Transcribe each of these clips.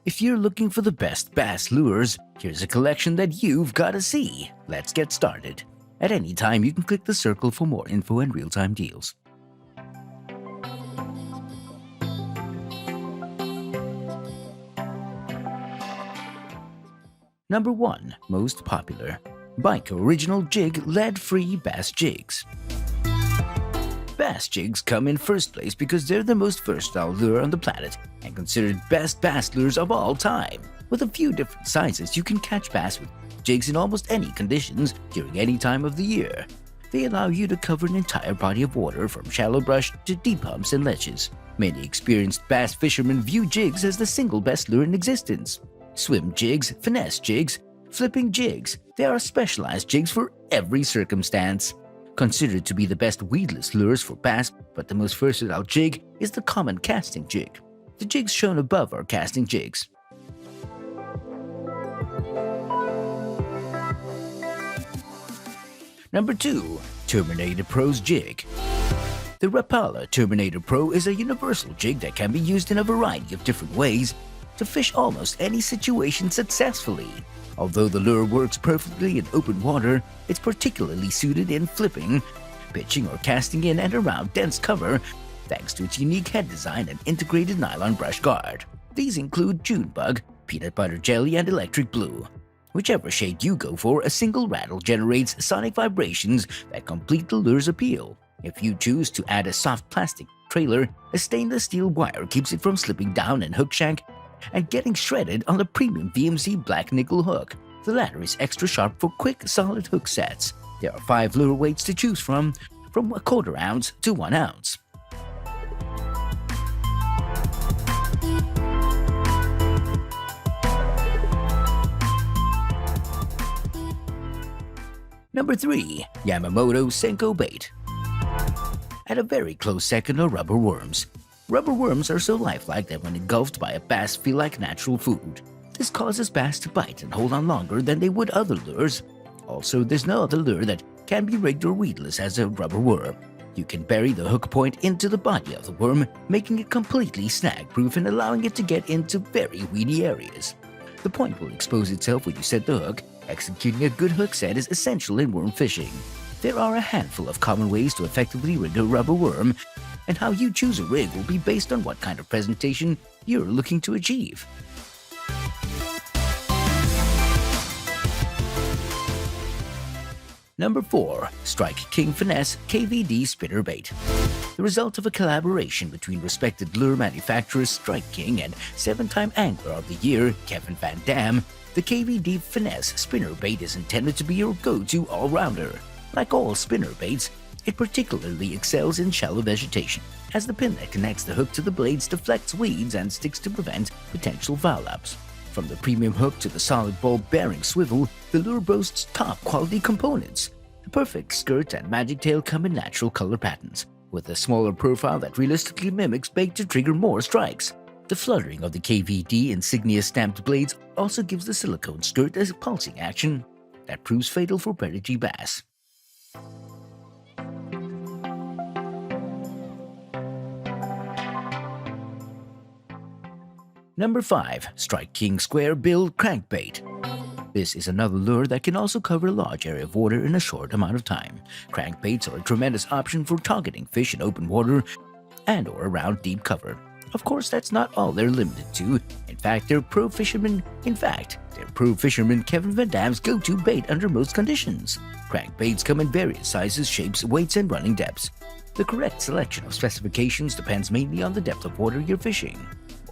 If you're looking for the best bass lures, here's a collection that you've got to see. Let's get started. At any time, you can click the circle for more info and real-time deals. Number 1. Most popular. BiCO Original Jig Lead-Free Bass Jigs. Bass jigs come in first place because they're the most versatile lure on the planet and considered best bass lures of all time. With a few different sizes, you can catch bass with jigs in almost any conditions during any time of the year. They allow you to cover an entire body of water from shallow brush to deep humps and ledges. Many experienced bass fishermen view jigs as the single best lure in existence. Swim jigs, finesse jigs, flipping jigs, there are specialized jigs for every circumstance. Considered to be the best weedless lures for bass, but the most versatile jig is the common casting jig. The jigs shown above are casting jigs. Number 2. Terminator Pro's Jig. The Rapala Terminator Pro is a universal jig that can be used in a variety of different ways to fish almost any situation successfully. Although the lure works perfectly in open water, it's particularly suited in flipping, pitching, or casting in and around dense cover thanks to its unique head design and integrated nylon brush guard. These include June Bug, Peanut Butter Jelly, and Electric Blue. Whichever shade you go for, a single rattle generates sonic vibrations that complete the lure's appeal. If you choose to add a soft plastic trailer, a stainless steel wire keeps it from slipping down and hook shank and getting shredded on the premium VMC black nickel hook. The latter is extra sharp for quick, solid hook sets. There are 5 lure weights to choose from a 1/4 ounce to 1 ounce. Number 3. Yamamoto Senko Bait. At a very close second are rubber worms. Rubber worms are so lifelike that when engulfed by a bass feel like natural food. This causes bass to bite and hold on longer than they would other lures. Also, there's no other lure that can be rigged or weedless as a rubber worm. You can bury the hook point into the body of the worm, making it completely snag-proof and allowing it to get into very weedy areas. The point will expose itself when you set the hook. Executing a good hook set is essential in worm fishing. There are a handful of common ways to effectively rig a rubber worm, and how you choose a rig will be based on what kind of presentation you're looking to achieve. Number 4. Strike King Finesse KVD Spinnerbait. The result of a collaboration between respected lure manufacturers Strike King and 7-time Angler of the Year Kevin Van Dam, the KVD Finesse Spinnerbait is intended to be your go-to all-rounder. Like all spinnerbaits, it particularly excels in shallow vegetation, as the pin that connects the hook to the blades deflects weeds and sticks to prevent potential foul-ups. From the premium hook to the solid ball-bearing swivel, the lure boasts top-quality components. The perfect skirt and magic tail come in natural color patterns, with a smaller profile that realistically mimics bait to trigger more strikes. The fluttering of the KVD insignia stamped blades also gives the silicone skirt a pulsing action that proves fatal for predatory bass. Number 5. Strike King Square Bill Crankbait. This is another lure that can also cover a large area of water in a short amount of time. Crankbaits are a tremendous option for targeting fish in open water and or around deep cover. Of course, that's not all they're limited to. In fact, they're pro fisherman Kevin Van Dam's go-to bait under most conditions. Crankbaits come in various sizes, shapes, weights, and running depths. The correct selection of specifications depends mainly on the depth of water you're fishing.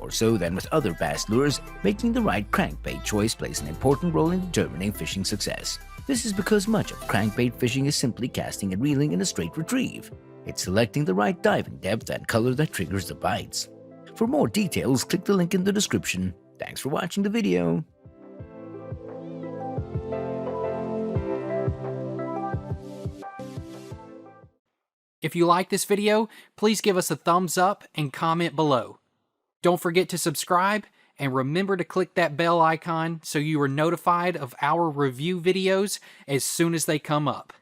More so than with other bass lures, making the right crankbait choice plays an important role in determining fishing success. This is because much of crankbait fishing is simply casting and reeling in a straight retrieve. It's selecting the right diving depth and color that triggers the bites. For more details, click the link in the description. Thanks for watching the video. If you like this video, please give us a thumbs up and comment below. Don't forget to subscribe and remember to click that bell icon so you are notified of our review videos as soon as they come up.